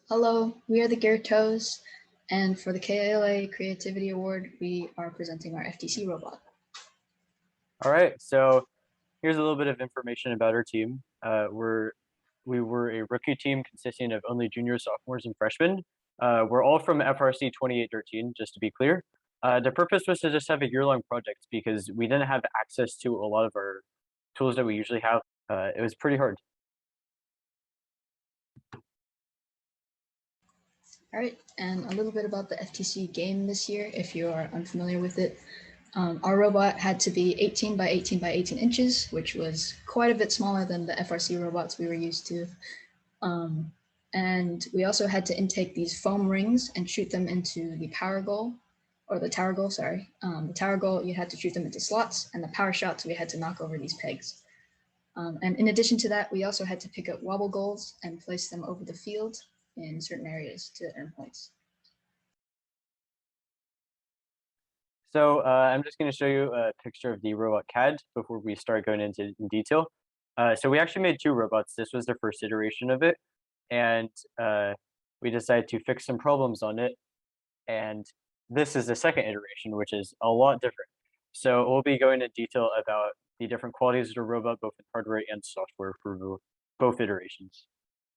Hello, we are the Gear Toes, and for the KLA Creativity Award, we are presenting our FTC robot. All right, so here's a little bit of information about our team. We were a rookie team consisting of only juniors, sophomores, and freshmen. We're all from FRC 2813, just to be clear. The purpose was to just have a year-long project because we didn't have access to a lot of our tools that we usually have. It was pretty hard. All right, and a little bit about the FTC game this year, if you are unfamiliar with it. Our robot had to be 18 by 18 by 18 inches, which was quite a bit smaller than the FRC robots we were used to. And we also had to intake these foam rings and shoot them into the power goal, or the tower goal, sorry. The tower goal, you had to shoot them into slots, and the power shots, we had to knock over these pegs. And in addition to that, we also had to pick up wobble goals and place them over the field in certain areas to earn points. So I'm just going to show you a picture of the robot CAD before we start going into in detail. So we actually made two robots. This was the first iteration of it, and we decided to fix some problems on it. And this is the second iteration, which is a lot different. So we'll be going into detail about the different qualities of the robot, both in hardware and software for both iterations.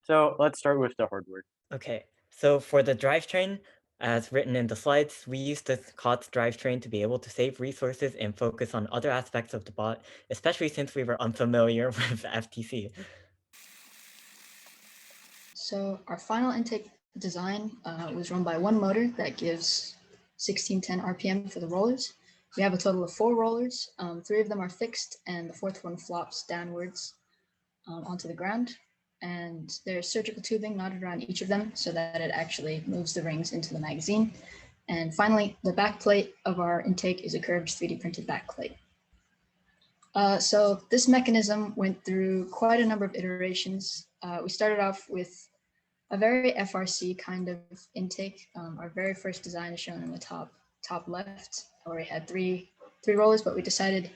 So let's start with the hardware. Okay, so for the drivetrain, as written in the slides, we use the COTS drivetrain to be able to save resources and focus on other aspects of the bot, especially since we were unfamiliar with FTC. So our final intake design was run by one motor that gives 1610 RPM for the rollers. We have a total of 4 rollers. 3 of them are fixed, and the 4th one flops downwards onto the ground. And there's surgical tubing knotted around each of them so that it actually moves the rings into the magazine. And finally, the back plate of our intake is a curved 3D printed back plate. So this mechanism went through quite a number of iterations. We started off with a very FRC kind of intake. Our very first design is shown in the top left, where we had three rollers, but we decided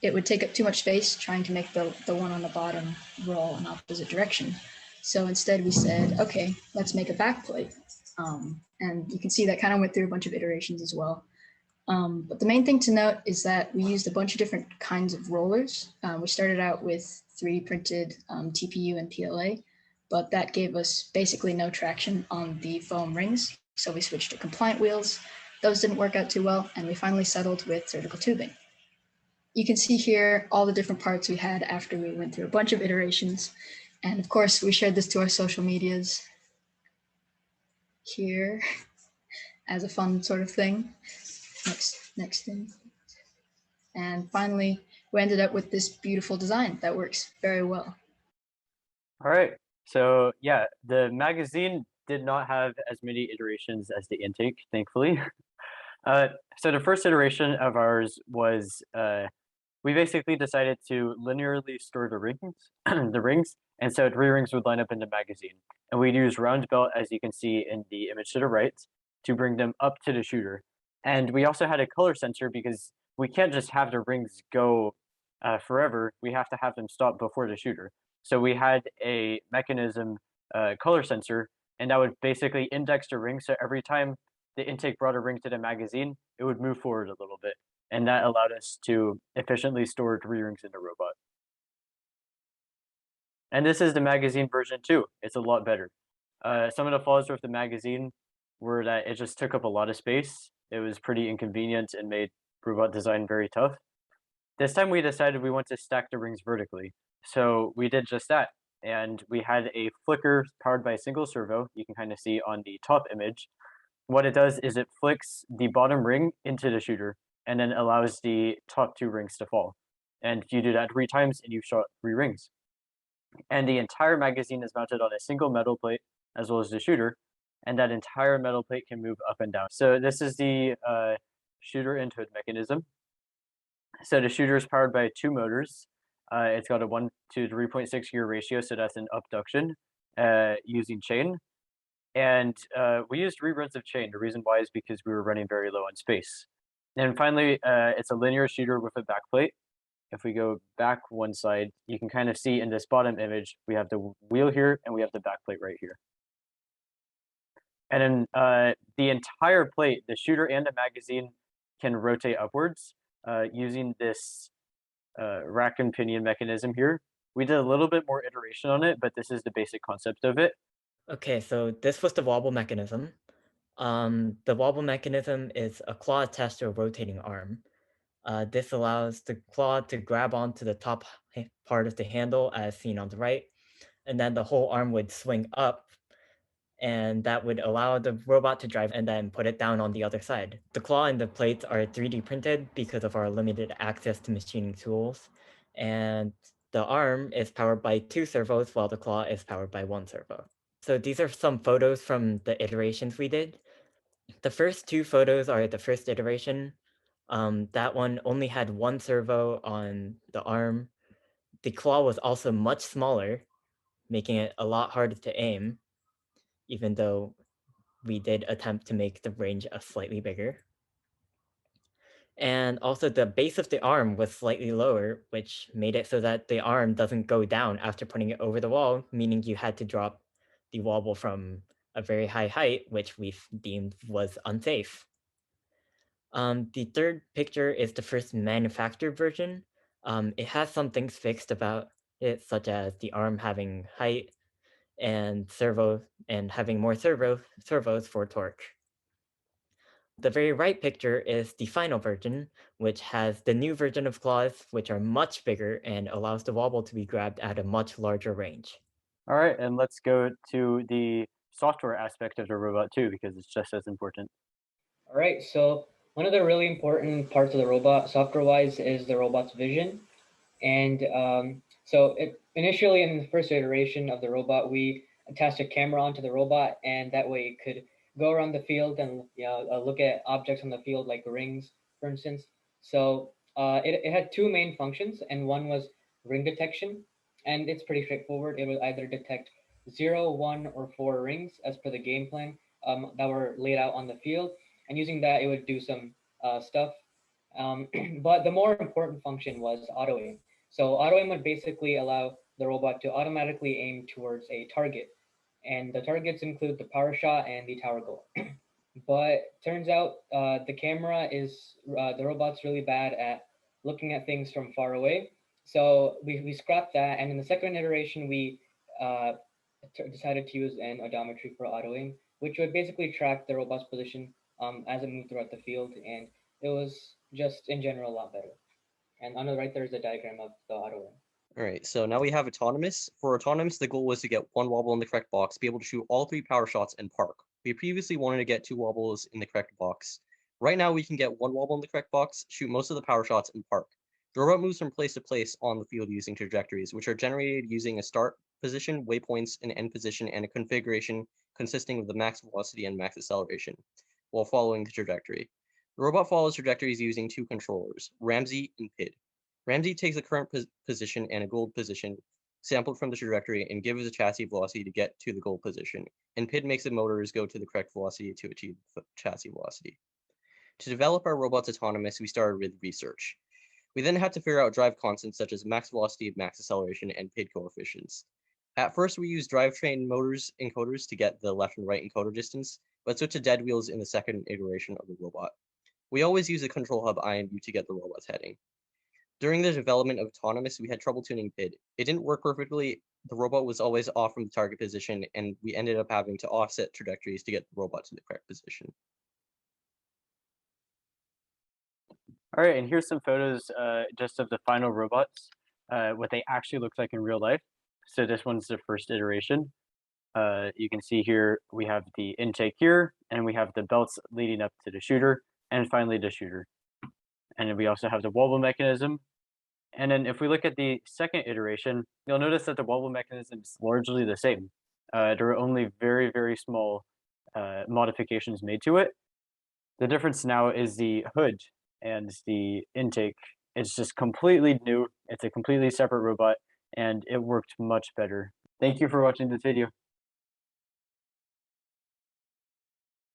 it would take up too much space trying to make the one on the bottom roll in opposite direction. So instead we said, okay, let's make a back plate. And you can see that kind of went through a bunch of iterations as well. But the main thing to note is that we used a bunch of different kinds of rollers. We started out with 3D printed TPU and PLA, but that gave us basically no traction on the foam rings. So we switched to compliant wheels. Those didn't work out too well, and we finally settled with surgical tubing. You can see here all the different parts we had after we went through a bunch of iterations. And of course, we shared this to our social medias here as a fun sort of thing. Next thing. And finally, we ended up with this beautiful design that works very well. All right. So yeah, the magazine did not have as many iterations as the intake, thankfully. So the first iteration of ours was we basically decided to linearly store the rings, the rings, and so 3 rings would line up in the magazine. And we'd use round belt, as you can see in the image to the right, to bring them up to the shooter. And we also had a color sensor because we can't just have the rings go forever. We have to have them stop before the shooter. So we had a mechanism color sensor, and that would basically index the ring. So every time the intake brought a ring to the magazine, it would move forward a little bit. And that allowed us to efficiently store 3 rings in the robot. And this is the magazine version too. It's a lot better. Some of the flaws with the magazine were that it just took up a lot of space. It was pretty inconvenient and made robot design very tough. This time we decided we want to stack the rings vertically. So we did just that. And we had a flicker powered by a single servo. You can kind of see on the top image. What it does is it flicks the bottom ring into the shooter and then allows the top 2 rings to fall. And you do that 3 times and you've shot 3 rings. And the entire magazine is mounted on a single metal plate as well as the shooter. And that entire metal plate can move up and down. So this is the shooter and hood mechanism. So the shooter is powered by 2 motors. It's got a 1 to 3.6 gear ratio, so that's an abduction using chain. And we used reruns of chain. The reason why is because we were running very low on space. And finally, it's a linear shooter with a backplate. If we go back one side, you can kind of see in this bottom image, we have the wheel here and we have the backplate right here. And then the entire plate, the shooter and the magazine, can rotate upwards using this rack and pinion mechanism here. We did a little bit more iteration on it, but this is the basic concept of it. Okay, so this was the wobble mechanism. The wobble mechanism is a claw attached to a rotating arm. This allows the claw to grab onto the top part of the handle as seen on the right, and then the whole arm would swing up, and that would allow the robot to drive and then put it down on the other side. The claw and the plates are 3D printed because of our limited access to machining tools, and the arm is powered by 2 servos while the claw is powered by 1 servo. So these are some photos from the iterations we did. The first 2 photos are the first iteration. That one only had 1 servo on the arm. The claw was also much smaller, making it a lot harder to aim, even though we did attempt to make the range slightly bigger. And also the base of the arm was slightly lower, which made it so that the arm doesn't go down after putting it over the wall, meaning you had to drop the wobble from a very high height, which we deemed was unsafe. The third picture is the first manufactured version. It has some things fixed about it, such as the arm having height and servo and having more servos for torque. The very right picture is the final version, which has the new version of claws, which are much bigger and allows the wobble to be grabbed at a much larger range. All right, and let's go to the software aspect of the robot too, because it's just as important. All right, so one of the really important parts of the robot, software-wise, is the robot's vision. And initially in the first iteration of the robot, we attached a camera onto the robot, and that way it could go around the field and look at objects on the field like rings, for instance. So it had 2 main functions, and one was ring detection, and it's pretty straightforward. It would either detect 0, 1, or 4 rings as per the game plan that were laid out on the field, and using that, it would do some stuff. But the more important function was auto aim. So auto aim would basically allow the robot to automatically aim towards a target. And the targets include the power shot and the tower goal. But turns out the camera is, the robot's really bad at looking at things from far away. So we scrapped that. And in the second iteration, we decided to use an odometry for auto aim, which would basically track the robot's position as it moved throughout the field. And it was just in general a lot better. And on the right, there's a diagram of the auto aim. All right, so now we have autonomous. For autonomous, the goal was to get 1 wobble in the correct box, be able to shoot all 3 power shots and park. We previously wanted to get 2 wobbles in the correct box. Right now we can get 1 wobble in the correct box, shoot most of the power shots, and park. The robot moves from place to place on the field using trajectories, which are generated using a start position, waypoints, an end position, and a configuration consisting of the max velocity and max acceleration, while following the trajectory. The robot follows trajectories using 2 controllers, Ramsey and PID. Ramsey takes a current position and a goal position sampled from the trajectory and gives the chassis velocity to get to the goal position, and PID makes the motors go to the correct velocity to achieve the chassis velocity. To develop our robot's autonomous, we started with research. We then had to figure out drive constants such as max velocity, max acceleration, and PID coefficients. At first, we used drivetrain motors encoders to get the left and right encoder distance, but switched to dead wheels in the second iteration of the robot. We always use the control hub I and U to get the robot's heading. During the development of autonomous, we had trouble tuning PID. It didn't work perfectly. The robot was always off from the target position, and we ended up having to offset trajectories to get the robot to the correct position. All right, and here's some photos just of the final robots, what they actually look like in real life. So this one's the first iteration. You can see here we have the intake here, and we have the belts leading up to the shooter, and finally the shooter. And then we also have the wobble mechanism. And then if we look at the second iteration, you'll notice that the wobble mechanism is largely the same. There are only very, very small modifications made to it. The difference now is the hood and the intake. It's just completely new. It's a completely separate robot, and it worked much better. Thank you for watching this video.